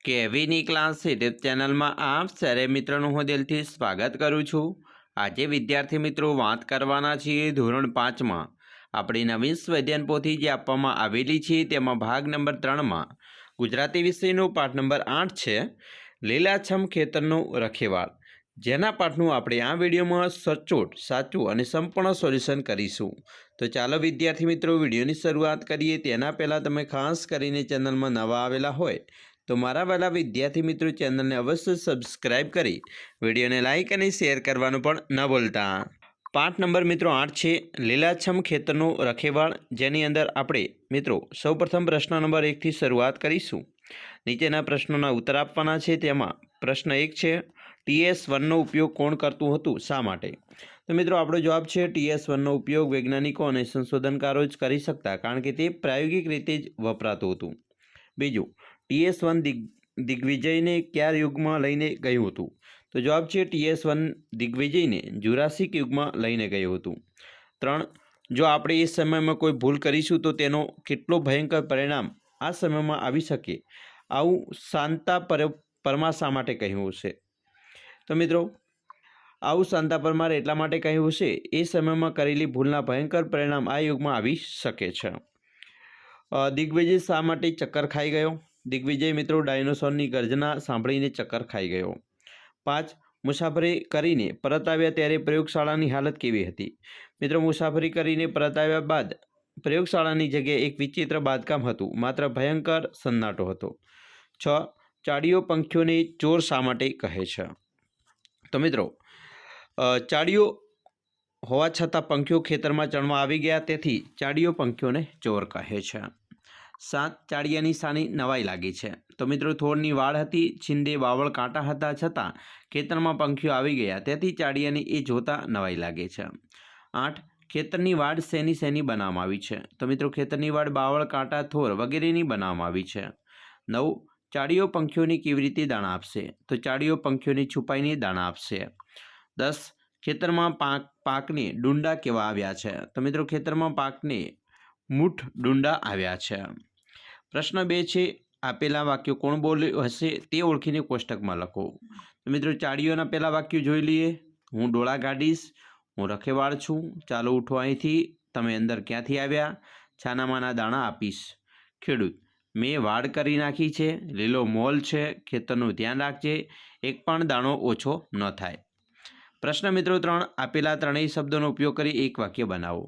કેવીની class YouTube ચેનલમાં આપ સરે મિત્રોનું હું દિલથી સ્વાગત કરું છું। આજે વિદ્યાર્થી મિત્રો વાત કરવાના છીએ ધોરણ 5માં આપણી નવીન સ્વાધ્યાયન પોથી જે આપવામાં આવેલી છે તેમાં ભાગ નંબર 3માં ગુજરાતી વિષયનો પાઠ નંબર 8 છે લીલાછમ ખેતરનો રખેવાળ, જેના પાઠનું આપણે આ વિડીયોમાં સચોટ સાચું અને સંપૂર્ણ સોલ્યુશન કરીશું। તો ચાલો વિદ્યાર્થી મિત્રો વિડીયોની શરૂઆત કરીએ। તેના પહેલાં તમે ખાસ કરીને ચેનલમાં નવા આવેલા હોય તો મારા વાલા વિદ્યાર્થી મિત્રો ચેનલને અવશ્ય સબસ્ક્રાઇબ કરી વિડીયોને લાઇક અને શેર કરવાનું પણ ન ભૂલતા। પાઠ નંબર મિત્રો 8 છે લીલાછમ ખેતરનો રખેવાળ, જેની અંદર આપણે મિત્રો સૌપ્રથમ પ્રશ્ન નંબર 1 થી શરૂઆત કરીશું। નીચેના પ્રશ્નોના ઉત્તર આપવાના છે। તેમાં પ્રશ્ન 1 છે TS1નો ઉપયોગ કોણ કરતું હતું, શા માટે? તો મિત્રો આપણો જવાબ છે TS1નો ઉપયોગ વૈજ્ઞાનિકો અને સંશોધનકારો જ કરી શકતા, કારણ કે તે પ્રાયોગિક રીતે જ વપરાતું હતું। બીજું, TS1 દિગ્વિજયને કયા યુગમાં લઈને ગયું હતું? તો જવાબ છે TS1 દિગ્વિજયને જુરાસિક યુગમાં લઈને ગયું હતું। 3, જો આપણે એ સમયમાં કોઈ ભૂલ કરીશું તો તેનો કેટલો ભયંકર પરિણામ આ સમયમાં આવી શકે, આવું શાંતા પરમાર શા માટે કહ્યું હશે? તો મિત્રો આવું શાંતા પરમાર એટલા માટે કહ્યું હશે, એ સમયમાં કરેલી ભૂલના ભયંકર પરિણામ આ યુગમાં આવી શકે છે। દિગ્વિજય શા માટે ચક્કર ખાઈ ગયો? દિગ્વિજય મિત્રો ડાયનોસોરની ગર્જના સાંભળીને ચક્કર ખાઈ ગયો। 5, મુસાફરી કરીને પરત આવ્યા ત્યારે પ્રયોગશાળાની હાલત કેવી હતી? મિત્રો મુસાફરી કરીને પરત આવ્યા બાદ પ્રયોગશાળાની જગ્યાએ એક વિચિત્ર બાંધકામ હતું, માત્ર ભયંકર સન્નાટો હતો। 6, ચાડીઓ પંખીઓને ચોર શા માટે કહે છે? તો મિત્રો ચાડીઓ હોવા છતાં પંખીઓ ખેતરમાં ચણવા આવી ગયા, તેથી ચાડીઓ પંખીઓને ચોર કહે છે। 7, ચાડિયાની શાની નવાઈ લાગી છે? તો મિત્રો થોડની વાળ હતી, છિંદે બાવળ કાંટા હતા, છતાં ખેતરમાં પંખીઓ આવી ગયા, તેથી ચાડિયાની એ જોતા નવાઈ લાગે છે। 8, ખેતરની વાડ શેની બનાવવામાં આવી છે? તો મિત્રો ખેતરની વાડ બાવળ કાંટા થોર વગેરેની બનાવવામાં આવી છે। 9, ચાડીઓ પંખીઓને કેવી રીતે દાણા આપશે? તો ચાડીઓ પંખીઓને છુપાઈને દાણા આપશે। 10, ખેતરમાં પાકને ડુંડા કેવા આવ્યા છે? તો મિત્રો ખેતરમાં પાકને મૂઠ ડુંડા આવ્યા છે। પ્રશ્ન 2 છે આપેલા વાક્યો કોણ બોલ્યું હશે તે ઓળખીને કોષ્ટકમાં લખો। તો મિત્રો ચાડીઓના પહેલા વાક્યો જોઈ લઈએ। હું ડોળા ગાડીશ, હું રખેવાળ છું, ચાલો ઉઠો અહીંથી, તમે અંદર ક્યાંથી આવ્યા, છાનામાના દાણા આપીશ, ખેડૂત, મેં વાડ કરી નાખી છે, લીલો મોલ છે, ખેતરનું ધ્યાન રાખજે, એક પણ દાણો ઓછો ન થાય। પ્રશ્ન મિત્રો 3, આપેલા ત્રણેય શબ્દોનો ઉપયોગ કરી એક વાક્ય બનાવો।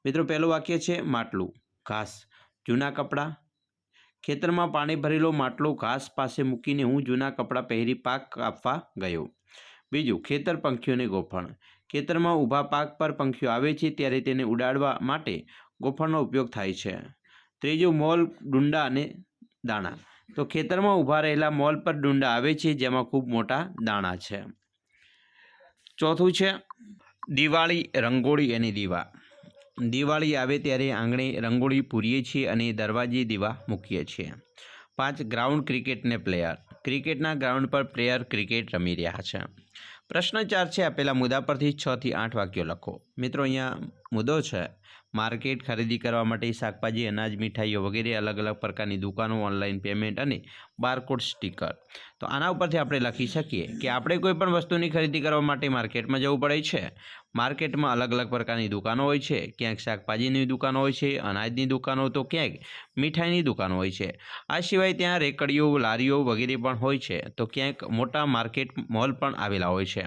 મિત્રો પહેલું વાક્ય છે માટલું, ઘાસ, જૂના કપડાં, ખેતરમાં પાણી ભરેલો માટલો ઘાસ પાસે મૂકીને હું જૂના કપડાં પહેરી પાક કાપવા ગયો। બીજું, ખેતર પંખીઓને ગોફણ, ખેતરમાં ઊભા પાક પર પંખીઓ આવે છે ત્યારે તેને ઉડાડવા માટે ગોફણનો ઉપયોગ થાય છે। ત્રીજું, મોલ, ડુંડા અને દાણા, તો ખેતરમાં ઊભા રહેલા મોલ પર ડુંડા આવે છે જેમાં ખૂબ મોટા દાણા છે। ચોથું છે દિવાળી, રંગોળી અને દીવા, દિવાળી આવે ત્યારે આંગણે રંગોળી પૂરીએ છીએ અને દરવાજે દીવા મૂકીએ છીએ। 5, ગ્રાઉન્ડ, ક્રિકેટ ને પ્લેયર, ક્રિકેટના ગ્રાઉન્ડ પર પ્લેયર ક્રિકેટ રમી રહ્યા છે। પ્રશ્ન 4 છે આપેલા મુદ્દા પરથી 6 થી 8 વાક્યો લખો। મિત્રો અહીંયા મુદ્દો છે માર્કેટ, ખરીદી કરવા માટે શાકભાજી, અનાજ, મીઠાઈઓ વગેરે અલગ અલગ પ્રકારની દુકાનો, ઓનલાઈન પેમેન્ટ અને બારકોડ સ્ટીકર। તો આના ઉપરથી આપણે લખી શકીએ કે આપણે કોઈ પણ વસ્તુની ખરીદી કરવા માટે માર્કેટમાં જવું પડે છે। માર્કેટમાં અલગ અલગ પ્રકારની દુકાનો હોય છે, ક્યાંક શાકભાજીની દુકાનો હોય છે, અનાજની દુકાનો, તો ક્યાંક મીઠાઈની દુકાનો હોય છે। આ સિવાય ત્યાં રેકડીઓ, લારીઓ વગેરે પણ હોય છે, તો ક્યાંક મોટા માર્કેટ મોલ પણ આવેલા હોય છે।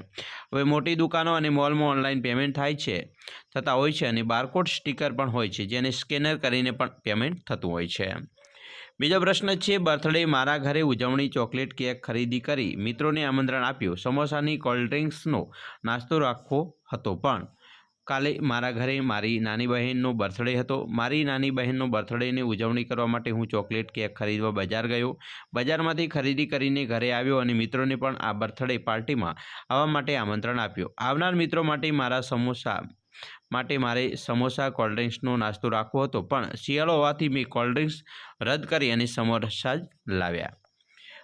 હવે મોટી દુકાનો અને મોલમાં ઓનલાઈન પેમેન્ટ થાય છે થતા હોય છે અને બારકોડ સ્ટીકર પણ હોય છે, જેને સ્કેનર કરીને પણ પેમેન્ટ થતું હોય છે। બીજો પ્રશ્ન છે બર્થડે, મારા ઘરે ઉજવણી, ચોકલેટ, કેક ખરીદી કરી, મિત્રોને આમંત્રણ આપ્યું, સમોસાની, કોલ્ડ ડ્રિંક્સનો નાસ્તો રાખવો હતો, પણ કાલે મારા ઘરે મારી નાની બહેનનો બર્થડે હતો, મારી નાની બહેનનો બર્થડેની ઉજવણી કરવા માટે હું ચોકલેટ, કેક ખરીદવા બજાર ગયો, બજારમાંથી ખરીદી કરીને ઘરે આવ્યો અને મિત્રોને પણ આ બર્થડે પાર્ટીમાં આવવા માટે આમંત્રણ આપ્યું। આવનાર મિત્રો માટે મારે સમોસા, કોલ્ડ ડ્રિંક્સનો નાસ્તો રાખવો હતો, પણ શિયાળો હોવાથી મેં કોલ્ડ ડ્રિંક્સ રદ કરી અને સમોસા જ લાવ્યા।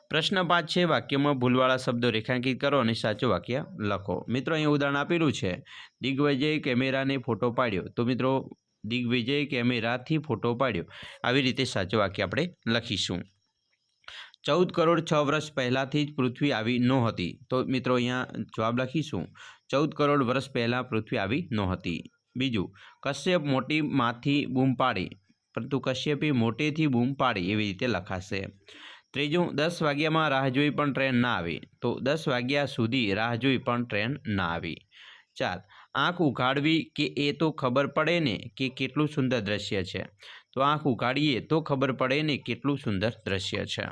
પ્રશ્ન 5 છે વાક્યમાં ભૂલવાળા શબ્દો રેખાંકિત કરો અને સાચું વાક્ય લખો। મિત્રો અહીં ઉદાહરણ આપેલું છે દિગ્વિજય કેમેરાને ફોટો પાડ્યો, તો મિત્રો દિગ્વિજય કેમેરાથી ફોટો પાડ્યો, આવી રીતે સાચું વાક્ય આપણે લખીશું। 14 કરોડ 6 વર્ષ પહેલાંથી જ પૃથ્વી આવી નહોતી. તો મિત્રો અહીંયા જવાબ લખીશું 14 કરોડ વર્ષ પહેલાં પૃથ્વી આવી નહોતી. બીજું, કશ્યપ મોટીમાંથી બૂમ પાડી, પરંતુ કશ્યપે મોટેથી બૂમ પાડી એવી રીતે લખાશે. ત્રીજું, 10 વાગ્યામાં રાહ જોઈ પણ ટ્રેન ના આવી. તો 10 વાગ્યા સુધી રાહ જોઈ પણ ટ્રેન ના આવી. 4, આંખ ઉઘાડવી કે એ તો ખબર પડે ને કે કેટલું સુંદર દ્રશ્ય છે. તો આંખ ઉઘાડીએ તો ખબર પડે ને કેટલું સુંદર દ્રશ્ય છે.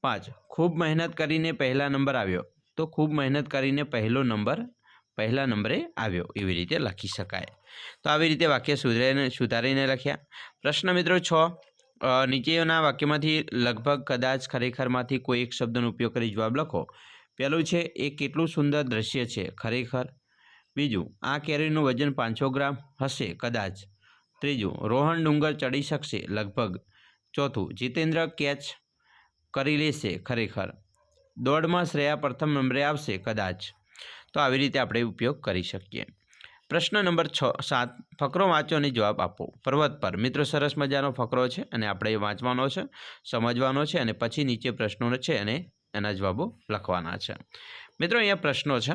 5, ખૂબ મહેનત કરીને પહેલા નંબર આવ્યો. તો ખૂબ મહેનત કરીને પહેલા નંબરે આવ્યો એવી રીતે લખી શકાય. તો આવી રીતે વાક્ય સુધારીને લખ્યા. પ્રશ્ન મિત્રો 6, નીચેના વાક્યમાંથી લગભગ કદાચ ખરેખરમાંથી કોઈ એક શબ્દનો ઉપયોગ કરી જવાબ લખો. પહેલું છે, એ કેટલું સુંદર દ્રશ્ય છે ખરેખર. બીજું, આ કેરીનું વજન 500 ગ્રામ હશે કદાચ. ત્રીજું, રોહન ડુંગર ચડી શકશે લગભગ. ચોથું, જીતેન્દ્ર કેચ કરી લેશે ખરેખર. દોડમાં શ્રેયા પ્રથમ નંબરે આવશે કદાચ. તો આવી રીતે આપણે ઉપયોગ કરી શકીએ. પ્રશ્ન નંબર 7, ફકરો વાંચો અને જવાબ આપો. પર્વત પર. મિત્રો સરસ મજાનો ફકરો છે અને આપણે વાંચવાનો છે, સમજવાનો છે અને પછી નીચે પ્રશ્નો છે અને એના જવાબો લખવાના છે. મિત્રો અહીંયા પ્રશ્નો છે.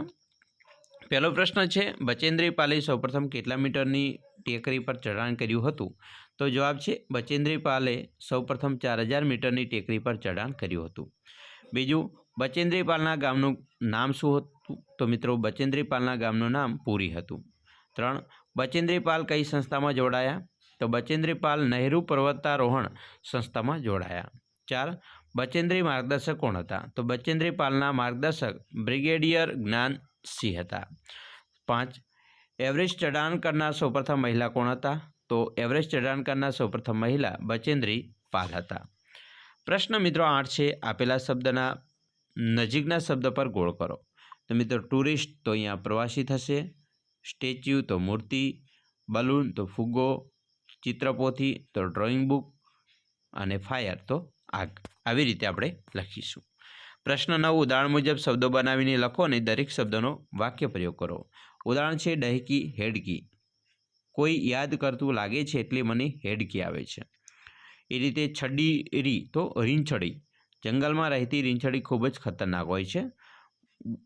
પહેલો પ્રશ્ન છે, બચેન્દ્રી પાલે સૌપ્રથમ કેટલા મીટરની ટેકરી પર ચઢાણ કર્યું હતું? તો જવાબ છે, બચેન્દ્રી પાલે સૌપ્રથમ 4000 મીટરની ટેકરી પર ચઢાણ કર્યું હતું. બીજું, બચેન્દ્રી પાલના ગામનું નામ શું હતું? તો મિત્રો બચેન્દ્રી પાલના ગામનું નામ પુરી હતું. 3, બચેન્દ્રી પાલ કઈ સંસ્થામાં જોડાયા? તો બચેન્દ્રી પાલ નહેરુ પર્વતારોહણ સંસ્થામાં જોડાયા. 4, બચેન્દ્રી માર્ગદર્શક કોણ હતા? તો બચેન્દ્રી પાલના માર્ગદર્શક બ્રિગેડિયર જ્ઞાનસિંહ હતા. 5, એવરેસ્ટ ચઢાણ કરનાર સૌપ્રથમ મહિલા કોણ હતા? તો એવરેસ્ટ ચઢાણ કરનાર સૌપ્રથમ મહિલા બચેન્દ્રી પાલ હતા. પ્રશ્ન મિત્રો 8 છે, આપેલા શબ્દના નજીકના શબ્દ પર ગોળ કરો. તો મિત્રો ટુરિસ્ટ તો અહીંયા પ્રવાસી થશે, સ્ટેચ્યુ તો મૂર્તિ, બલૂન તો ફુગ્ગો, ચિત્રપોથી તો ડ્રોઈંગ બુક અને ફાયર તો આગ. આવી રીતે આપણે લખીશું. પ્રશ્ન 9, ઉદાહરણ મુજબ શબ્દો બનાવીને લખો અને દરેક શબ્દનો વાક્ય પ્રયોગ કરો. ઉદાહરણ છે, ડહેકી હેડકી. કોઈ યાદ કરતું લાગે છે એટલે મને હેડકી આવે છે. એ રીતે છડીરી તો રીંછડી. જંગલમાં રહેતી રીંછડી ખૂબ જ ખતરનાક હોય છે.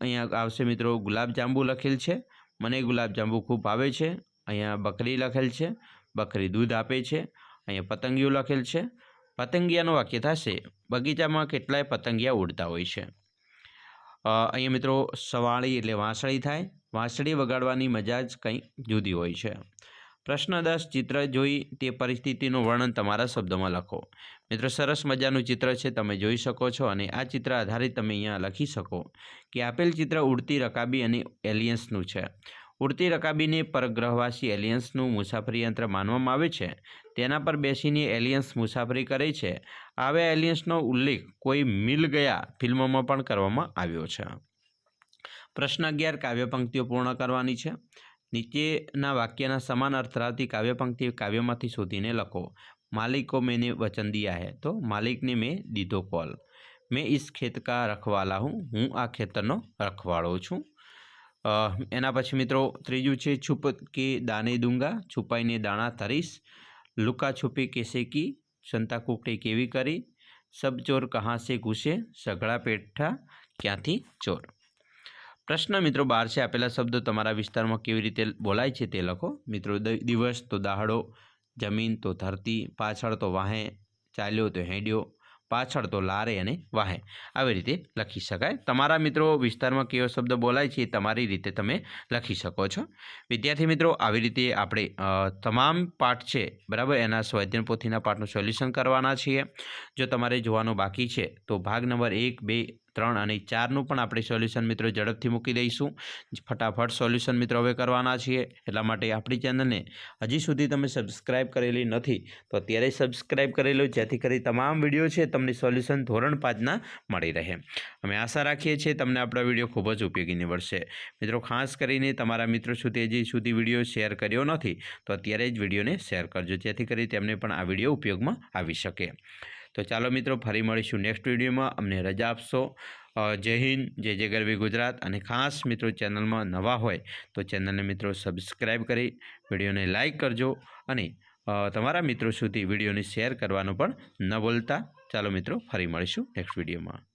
અહીંયા આવશે મિત્રો ગુલાબજાંબુ લખેલ છે, મને ગુલાબજાંબુ ખૂબ ભાવે છે. અહીંયા બકરી લખેલ છે, બકરી દૂધ આપે છે. અહીંયા પતંગિયું લખેલ છે, પતંગિયાનું વાક્ય થશે, બગીચામાં કેટલાય પતંગિયા ઉડતા હોય છે. અહીંયા મિત્રો સવાળી એટલે વાંસળી થાય, વાંસળી વગાડવાની મજા જ કંઈ જુદી હોય છે. પ્રશ્ન 10, ચિત્ર જોઈ તે પરિસ્થિતિનું વર્ણન તમારા શબ્દોમાં લખો. મિત્રો સરસ મજાનું ચિત્ર છે, તમે જોઈ શકો છો અને આ ચિત્ર આધારિત તમે અહીંયા લખી શકો કે આપેલ ચિત્ર ઉડતી રકાબી અને એલિયન્સનું છે. ઉડતી રકાબીને પરગ્રહવાસી એલિયન્સનું મુસાફરી યંત્ર માનવામાં આવે છે. તેના પર બેસીને એલિયન્સ મુસાફરી કરે છે. આવા એલિયન્સનો ઉલ્લેખ કોઈ મિલ ગયા ફિલ્મોમાં પણ કરવામાં આવ્યો છે. પ્રશ્ન 11, કાવ્ય પંક્તિઓ પૂર્ણ કરવાની છે. નીચેના વાક્યના સમાન અર્થ ધરાવતી કાવ્ય પંક્તિ કાવ્યમાંથી શોધીને લખો. માલિક को मैंने वचन दिया है. तो मालिक ने मैं દીધો કોલ. मैं इस खेत का रखवाला हूँ. હું આ ખેતરનો રખવાળો છું. એના પછી મિત્રો ત્રીજું છે, છુપ કે દાને દૂંગા. છુપાઈને દાણા ધરીશ. લુકા છુપી કેસે કી. સંતા કુકડી કેવી કરી. સબ ચોર કહાં સે ઘૂસે. સઘળા પેઠા ક્યાંથી ચોર. પ્રશ્ન મિત્રો 12 છે, આપેલા શબ્દો તમારા વિસ્તારમાં કેવી રીતે બોલાય છે તે લખો. મિત્રો દિવસ તો દાહડો, જમીન તો ધરતી, પાછળ તો વાહે, ચાલ્યો તો હેડ્યો, પાછળ તો લારે અને વાહે. આવી રીતે લખી શકાય. તમારા મિત્રો વિસ્તારમાં કેવો શબ્દ બોલાય છે એ તમારી રીતે તમે લખી શકો છો. વિદ્યાર્થી મિત્રો આવી રીતે આપણે તમામ પાઠ છે બરાબર એના સ્વાધ્યાય પોથીના પાઠનું સોલ્યુશન કરવાના છીએ. જો તમારે જોવાનું બાકી છે તો ભાગ નંબર 1, 2, 3 અને 4નું પણ આપણે સોલ્યુશન મિત્રો ઝડપથી મૂકી દઈશું. ફટાફટ સોલ્યુશન મિત્રો હવે કરવાના છીએ. એટલા માટે આપણી ચેનલને હજી સુધી તમે સબસ્ક્રાઈબ કરેલી નથી તો અત્યારે સબસ્ક્રાઈબ કરી લો, જેથી કરી તમામ વિડીયો છે તમને સોલ્યુશન ધોરણ 5ના મળી રહે. અમે આશા રાખીએ છીએ તમને આપણા વિડીયો ખૂબ જ ઉપયોગી નીવડશે. મિત્રો ખાસ કરીને તમારા મિત્રો સુધી હજી સુધી વિડીયો શેર કર્યો નથી તો અત્યારે જ વિડીયોને શેર કરજો, જેથી કરી તેમને પણ આ વિડીયો ઉપયોગમાં આવી શકે. તો ચાલો મિત્રો ફરી મળીશું નેક્સ્ટ વિડીયોમાં. અમને રજા આપશો. જય હિન્દ, જય જય ગરવી ગુજરાત. અને ખાસ મિત્રો ચેનલમાં નવા હોય તો ચેનલને મિત્રો સબસ્ક્રાઈબ કરી વિડીયોને લાઈક કરજો અને તમારા મિત્રો સુધી વિડીયોને શેર કરવાનું પણ ન ભૂલતા. ચાલો મિત્રો, ફરી મળીશું નેક્સ્ટ વિડીયોમાં.